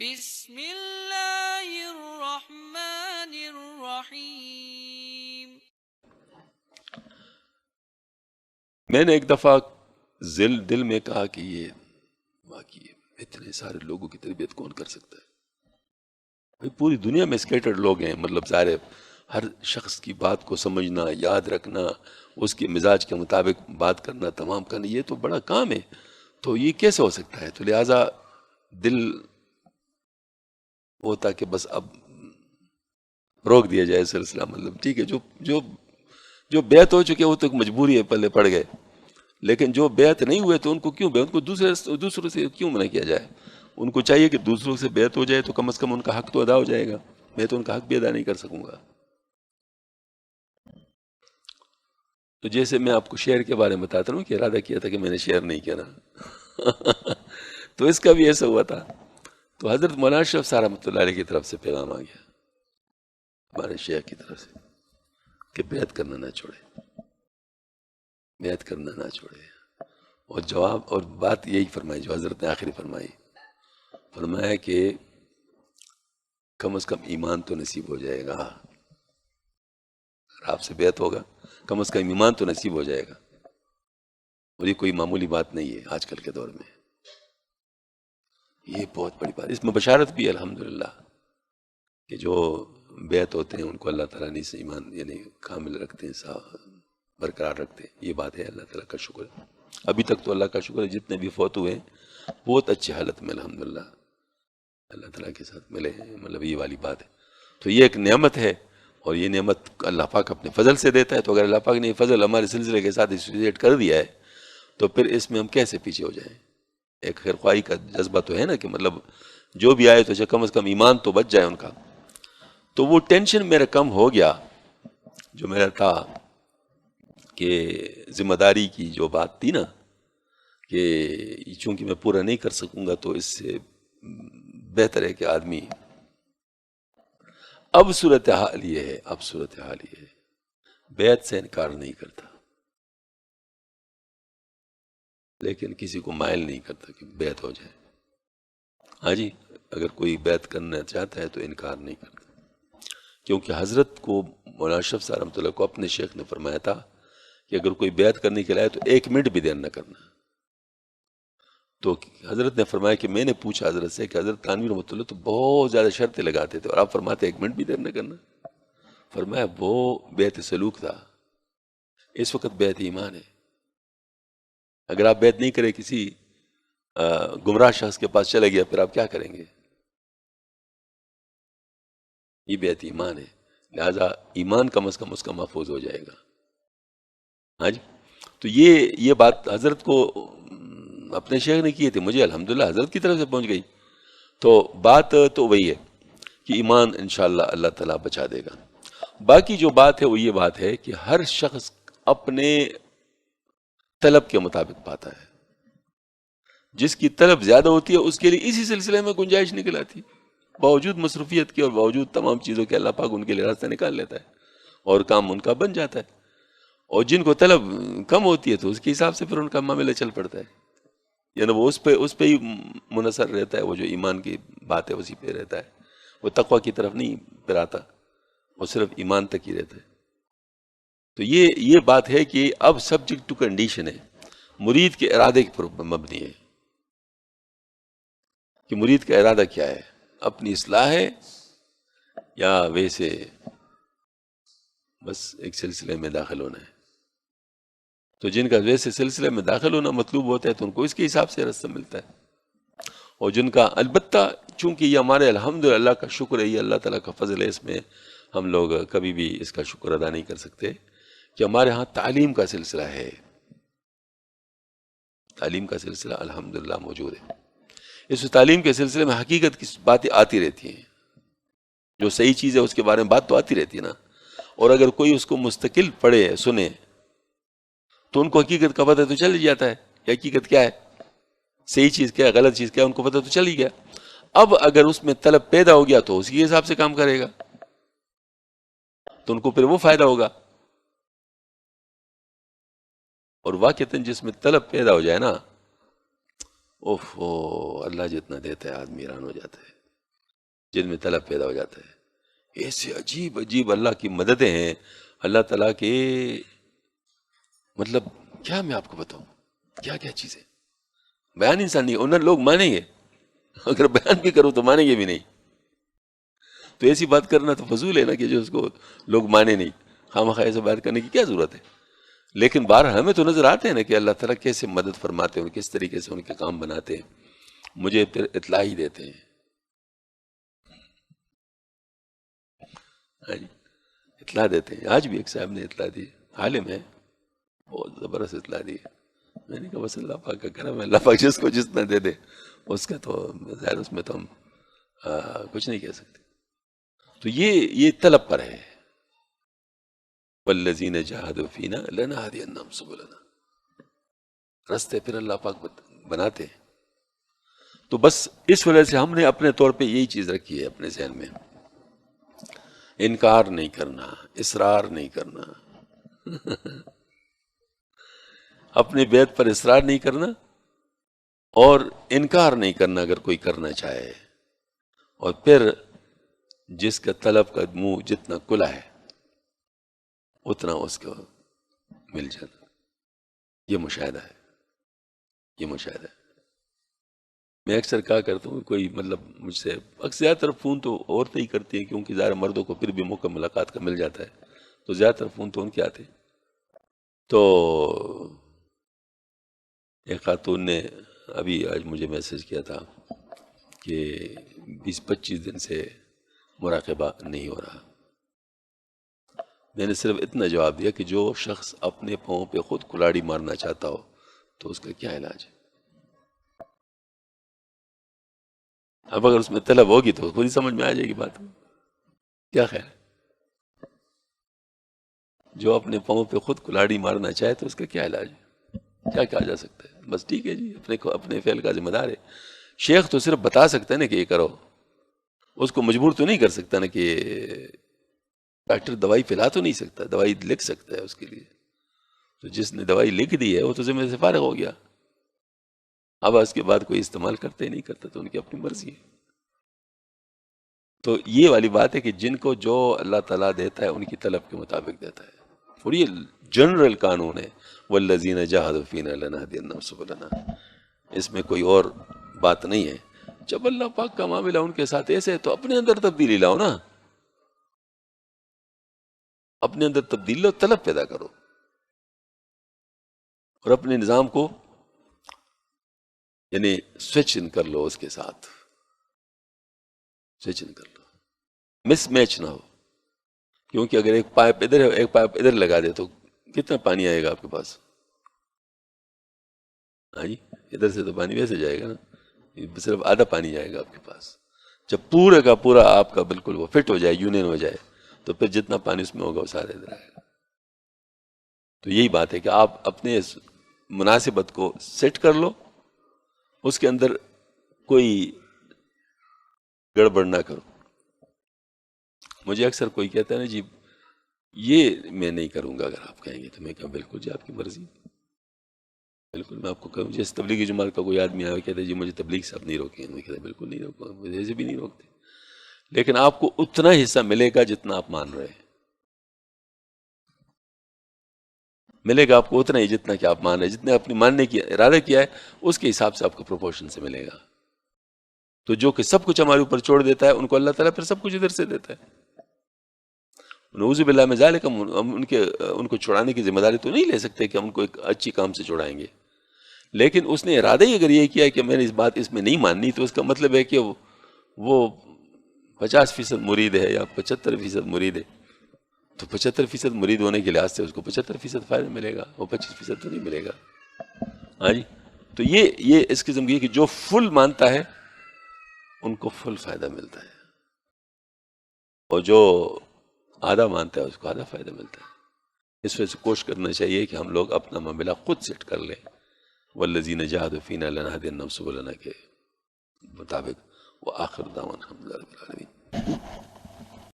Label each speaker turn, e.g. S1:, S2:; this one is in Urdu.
S1: بسم اللہ الرحمن الرحیم۔
S2: میں نے ایک دفعہ دل میں کہا کہ یہ واقعی اتنے سارے لوگوں کی تربیت کون کر سکتا ہے؟ بھئی پوری دنیا میں اسکیٹرڈ لوگ ہیں، مطلب ظاہر ہے ہر شخص کی بات کو سمجھنا، یاد رکھنا، اس کے مزاج کے مطابق بات کرنا، تمام کرنا، یہ تو بڑا کام ہے، تو یہ کیسے ہو سکتا ہے؟ تو لہٰذا دل ہوتا کہ بس اب روک دیا جائے سلسلہ، مطلب ٹھیک ہے، جو بیعت ہو چکے وہ تو ایک مجبوری ہے، پلے پڑ گئے، لیکن جو بیعت نہیں ہوئے تو ان کو کیوں ان کو دوسروں سے کیوں منع کیا جائے؟ ان کو چاہیے کہ دوسروں سے بیعت ہو جائے تو کم از کم ان کا حق تو ادا ہو جائے گا، میں تو ان کا حق بھی ادا نہیں کر سکوں گا۔ تو جیسے میں آپ کو شعر کے بارے میں بتاتا ہوں کہ ارادہ کیا تھا کہ میں نے شعر نہیں کہنا تو اس کا بھی ایسا ہوا تھا۔ تو حضرت مولانا اشرف صاحب رحمۃ اللہ علیہ کی طرف سے پیغام آ گیا ہمارے شیخ کی طرف سے کہ بیعت کرنا نہ چھوڑے، بیعت کرنا نہ چھوڑے، اور جواب اور بات یہی فرمائی جو حضرت نے آخری فرمایا کہ کم از کم ایمان تو نصیب ہو جائے گا، اگر آپ سے بیعت ہوگا کم از کم ایمان تو نصیب ہو جائے گا، اور یہ کوئی معمولی بات نہیں ہے آج کل کے دور میں، یہ بہت بڑی بات، اس میں بشارت بھی ہے الحمدللہ کہ جو بیعت ہوتے ہیں ان کو اللہ تعالیٰ نے سے ایمان یعنی کامل رکھتے ہیں، برقرار رکھتے ہیں، یہ بات ہے، اللہ تعالیٰ کا شکر ہے۔ ابھی تک تو اللہ کا شکر ہے جتنے بھی فوت ہوئے ہیں بہت اچھی حالت میں الحمدللہ اللہ تعالیٰ کے ساتھ ملے ہیں، مطلب یہ والی بات ہے۔ تو یہ ایک نعمت ہے، اور یہ نعمت اللہ پاک اپنے فضل سے دیتا ہے، تو اگر اللہ پاک نے یہ فضل ہمارے سلسلے کے ساتھ ایسوسیٹ کر دیا ہے تو پھر اس میں ہم کیسے پیچھے ہو جائیں؟ ایک خیرخواہی کا جذبہ تو ہے نا کہ مطلب جو بھی آئے تو کم از کم ایمان تو بچ جائے ان کا۔ تو وہ ٹینشن میرا کم ہو گیا جو میرا تھا کہ ذمہ داری کی جو بات تھی نا کہ چونکہ میں پورا نہیں کر سکوں گا تو اس سے بہتر ہے کہ آدمی اب صورتحال یہ ہے بیعت سے انکار نہیں کرتا، لیکن کسی کو مائل نہیں کرتا کہ بیعت ہو جائے۔ ہاں جی، اگر کوئی بیعت کرنا چاہتا ہے تو انکار نہیں کرتا، کیونکہ حضرت کو مولانا اشرف صاحب رحمۃ اللہ کو اپنے شیخ نے فرمایا تھا کہ اگر کوئی بیعت کرنے کے لائے تو 1 منٹ بھی دیر نہ کرنا۔ تو حضرت نے فرمایا کہ میں نے پوچھا حضرت سے کہ حضرت تھانوی رحمۃ اللہ تو بہت زیادہ شرطیں لگاتے تھے اور آپ فرماتے 1 منٹ بھی دیر نہ کرنا۔ فرمایا وہ بیعت سلوک تھا، اس وقت بیعت ایمان ہے۔ اگر آپ بیعت نہیں کرے کسی گمراہ شخص کے پاس چلے گیا پھر آپ کیا کریں گے؟ یہ بیعت ایمان ہے، لہذا ایمان کم از کم اس کا محفوظ ہو جائے گا۔ ہاں جی، تو یہ بات حضرت کو اپنے شیخ نے کیے تھے، مجھے الحمدللہ حضرت کی طرف سے پہنچ گئی۔ تو بات تو وہی ہے کہ ایمان انشاءاللہ اللہ تعالیٰ بچا دے گا۔ باقی جو بات ہے وہ یہ بات ہے کہ ہر شخص اپنے طلب کے مطابق پاتا ہے، جس کی طلب زیادہ ہوتی ہے اس کے لیے اسی سلسلے میں گنجائش نکل آتی ہے، باوجود مصروفیت کے اور باوجود تمام چیزوں کے اللہ پاک ان کے لیے راستہ نکال لیتا ہے اور کام ان کا بن جاتا ہے، اور جن کو طلب کم ہوتی ہے تو اس کے حساب سے پھر ان کا معاملہ چل پڑتا ہے، یعنی وہ اس پہ ہی منحصر رہتا ہے، وہ جو ایمان کی بات ہے اسی پہ رہتا ہے، وہ تقوی کی طرف نہیں پھر آتا، وہ صرف ایمان تک ہی رہتا ہے۔ تو یہ بات ہے کہ اب سبجیکٹ ٹو کنڈیشن ہے، مرید کے ارادے پر مبنی ہے کہ مرید کا ارادہ کیا ہے، اپنی اصلاح ہے یا ویسے بس ایک سلسلے میں داخل ہونا ہے۔ تو جن کا ویسے سلسلے میں داخل ہونا مطلوب ہوتا ہے تو ان کو اس کے حساب سے راستہ ملتا ہے، اور جن کا البتہ چونکہ یہ ہمارے الحمدللہ اللہ کا شکر ہے، یہ اللہ تعالیٰ کا فضل ہے، اس میں ہم لوگ کبھی بھی اس کا شکر ادا نہیں کر سکتے کہ ہمارے ہاں تعلیم کا سلسلہ ہے، تعلیم کا سلسلہ الحمدللہ موجود ہے۔ اس تعلیم کے سلسلے میں حقیقت کی باتیں آتی رہتی ہیں، جو صحیح چیز ہے اس کے بارے میں بات تو آتی رہتی ہے نا، اور اگر کوئی اس کو مستقل پڑھے سنے تو ان کو حقیقت کا پتہ تو چل ہی جاتا ہے کہ حقیقت کیا ہے، صحیح چیز کیا ہے، غلط چیز کیا ہے، ان کو پتہ تو چل ہی گیا۔ اب اگر اس میں طلب پیدا ہو گیا تو اسی کے حساب سے کام کرے گا تو ان کو پھر وہ فائدہ ہوگا، اور واقعتاً جس میں طلب پیدا ہو جائے نا، اوہ اللہ جتنا دیتا ہے آدمی حیران ہو جاتا ہے، جن میں طلب پیدا ہو جاتا ہے. ایسے عجیب عجیب اللہ کی مددیں ہیں اللہ تعالیٰ کے، مطلب کیا میں آپ کو بتاؤں کیا کیا چیزیں. بیان انسان نہیں، انہیں لوگ مانیں گے، اگر بیان بھی کرو تو مانیں گے بھی نہیں. تو ایسی بات کرنا تو فضول ہے نا کہ جو اس کو لوگ مانے نہیں. خواہ ایسے بات کرنے کی کیا ضرورت ہے. لیکن بہرحال ہمیں تو نظر آتے ہیں نا کہ اللہ تعالیٰ کیسے مدد فرماتے ہیں، کس طریقے سے ان کے کام بناتے ہیں. مجھے پھر اطلاع ہی دیتے ہیں. اطلاع دیتے ہیں. آج بھی ایک صاحب نے اطلاع دی، عالم ہے، بہت زبردست اطلاع دی. میں نے کہا بس اللہ پاک کا کرم ہے، اللہ پاک جس کو جتنا دے دے اس کا تو ظاہر اس میں تو ہم کچھ نہیں کہہ سکتے. تو یہ طلب پر ہے. والذین جاہدوا فینا لنہدینہم سبلنا، راستے پھر اللہ پاک بناتے ہیں. تو بس اس وجہ سے ہم نے اپنے طور پہ یہی چیز رکھی ہے اپنے ذہن میں، انکار نہیں کرنا، اصرار نہیں کرنا. اپنی بیعت پر اصرار نہیں کرنا اور انکار نہیں کرنا اگر کوئی کرنا چاہے. اور پھر جس کا طلب کا منہ جتنا کھلا ہے اتنا اس کو مل جانا. یہ مشاہدہ ہے، یہ مشاہدہ ہے. میں اکثر کہا کرتا ہوں، کوئی مطلب مجھ سے اکثر زیادہ تر فون تو عورتیں ہی کرتی ہیں کیونکہ ظاہر مردوں کو پھر بھی موقع ملاقات کا مل جاتا ہے، تو زیادہ تر فون تو ان کے آتے. تو ایک خاتون نے ابھی آج مجھے میسج کیا تھا کہ 20-25 دن سے مراقبہ نہیں ہو رہا. میں نے صرف اتنا جواب دیا کہ جو شخص اپنے پاؤں پہ خود کلاڑی مارنا چاہتا ہو تو اس کا کیا علاج ہے. اب اگر اس میں طلب ہوگی تو خود ہی سمجھ میں آ جائے گی بات. کیا خیال ہے؟ جو اپنے پاؤں پہ خود کلاڑی مارنا چاہے تو اس کا کیا علاج ہے، کیا کہا جا سکتا ہے. بس ٹھیک ہے جی، اپنے فعل کا ذمہ دار ہے. شیخ تو صرف بتا سکتا ہے نا کہ یہ کرو، اس کو مجبور تو نہیں کر سکتا نا. کہ ڈاکٹر دوائی پلا تو نہیں سکتا، دوائی لکھ سکتا ہے اس کے لیے. تو جس نے دوائی لکھ دی ہے وہ تو ذمہ سے فارغ ہو گیا. اب اس کے بعد کوئی استعمال کرتا ہی نہیں کرتا تو ان کی اپنی مرضی ہے. تو یہ والی بات ہے کہ جن کو جو اللہ تعالیٰ دیتا ہے ان کی طلب کے مطابق دیتا ہے. اور یہ جنرل قانون ہے، والذین جاہدوا فینا لنہدینہم سبلنا. اس میں کوئی اور بات نہیں ہے. جب اللہ پاک کا معاملہ ان کے ساتھ ایسے ہے تو اپنے اندر تبدیلی لاؤ نا، اپنے اندر تبدیلی لاؤ، طلب پیدا کرو اور اپنے نظام کو یعنی سوئچ ان کر لو، اس کے ساتھ سوئچ ان کر لو، مس میچ نہ ہو. کیونکہ اگر ایک پائپ ادھر ہے ایک پائپ ادھر لگا دے تو کتنا پانی آئے گا آپ کے پاس؟ ہاں جی، ادھر سے تو پانی ویسے جائے گا نا، صرف آدھا پانی جائے گا آپ کے پاس. جب پورے کا پورا آپ کا بالکل وہ فٹ ہو جائے، یونین ہو جائے، تو پھر جتنا پانی اس میں ہوگا وہ سارا ادھر آئے گا. تو یہی بات ہے کہ آپ اپنے مناسبت کو سیٹ کر لو، اس کے اندر کوئی گڑبڑ نہ کرو. مجھے اکثر کوئی کہتا ہے نا جی یہ میں نہیں کروں گا، اگر آپ کہیں گے تو میں کہا بالکل جی آپ کی مرضی، بالکل. میں آپ کو کہوں جیسے تبلیغی جماعت کا کوئی آدمی آیا کہتا ہے جی مجھے تبلیغ سے آپ نہیں روکیں، میں کہتا بالکل نہیں روکوں، مجھے ایسے بھی نہیں روکتے. لیکن آپ کو اتنا حصہ ملے گا جتنا آپ مان رہے ہیں، ملے گا آپ کو اتنا ہی جتنا کہ آپ مان رہے ہیں. جتنے اپنی ماننے کی ارادہ کیا ہے اس کے حساب سے آپ کو پروپورشن سے ملے گا. تو جو کہ سب کچھ ہمارے اوپر چھوڑ دیتا ہے ان کو اللہ تعالیٰ پھر سب کچھ ادھر سے دیتا ہے. نعوذ باللہ من ذالک، ہم ان کو چھڑانے کی ذمہ داری تو نہیں لے سکتے کہ ہم ان کو ایک اچھی کام سے چھڑائیں گے. لیکن اس نے ارادہ ہی اگر یہ کیا ہے کہ میں نے اس بات اس میں نہیں ماننی، تو اس کا مطلب ہے کہ وہ 50% مرید ہے یا 75% مرید ہے. تو 75% مرید ہونے کے لحاظ سے اس کو 75% فائدہ ملے گا، وہ 25% تو نہیں ملے گا. ہاں جی. تو یہ اس قسم کی کہ جو فل مانتا ہے ان کو فل فائدہ ملتا ہے، اور جو آدھا مانتا ہے اس کو آدھا فائدہ ملتا ہے. اس وجہ سے کوشش کرنا چاہیے کہ ہم لوگ اپنا معاملہ خود سیٹ کر لیں والذین جاہدوا فینا لنہدینہم سبلنا کے مطابق. وآخر دعوانا الحمدللہ رب العالمین.